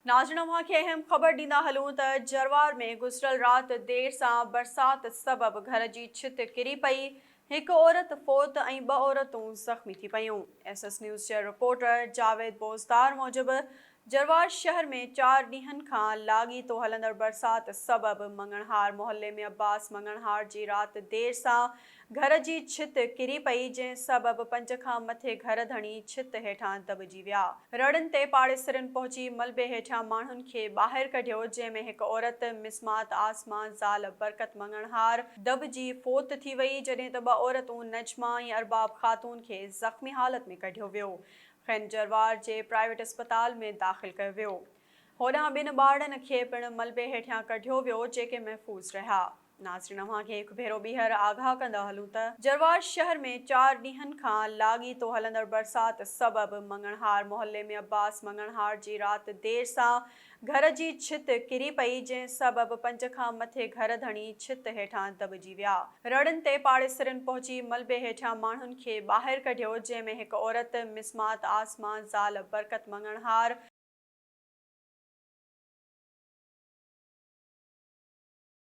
नाज़रीन अव्हां खे अहम ख़बर ॾींदा हलूं त जरवार में गुज़िरियल राति देर सां बरसात सबबि घर जी छित किरी पई। हिकु औरत फ़ौत ऐं ॿ औरतूं ज़ख़्मी थी पयूं। एसएस न्यूज़ जे रिपोर्टर जावेद बोज़दार मूजिबि जरवार शहर में 4 ॾींहनि खां लाॻीतो हलंदड़ बरसात सबबि मंगणहार मोहल्ले में अब्बास मंगणहार जी राति देर सां घर जी छित किरी पई, जंहिं सबबि 5 खां मथे घर धणी छित हेठां दॿिजी विया। रड़नि ते पाड़ेसरनि पहुची मलबे हेठां माण्हुनि खे ॿाहिरि कढियो, जंहिं में हिकु औरत मिसमात आसमा ज़ाल बरकत मंगणहार दॿिजी फ़ौत थी वई, जॾहिं त 2 औरतूं नजमा ऐं अरबाब ख़ातून खे ज़ख़्मी हालत में कढियो वियो। खैन जरवार जे प्राइवेट अस्पताल में दाख़िल कयो वियो। होॾां 2 ॿारनि खे पिणु मलबे हेठां कढियो वियो, जेके महफ़ूज़ रहिया। नाज़रीन अव्हां खे हिकु भेरो ॿीहर आगाह कंदा हलूं त जरवार शहर में 4 ॾींहनि खां लाॻीतो हलंदड़ बरसात सबबि मंगणहार मोहल्ले में अब्बास मंगणहार जी राति देर सां घर जी छित किरी पई, जंहिं सबबि 5 खां मथे घर धणी छित हेठां दॿिजी विया। रड़नि ते पाड़ेसरनि पहुची मलबे हेठां माण्हुनि खे ॿाहिरि कढियो, जंहिं में हिकु औरत मिसमात आसमा ज़ाल बरकत मंगणहार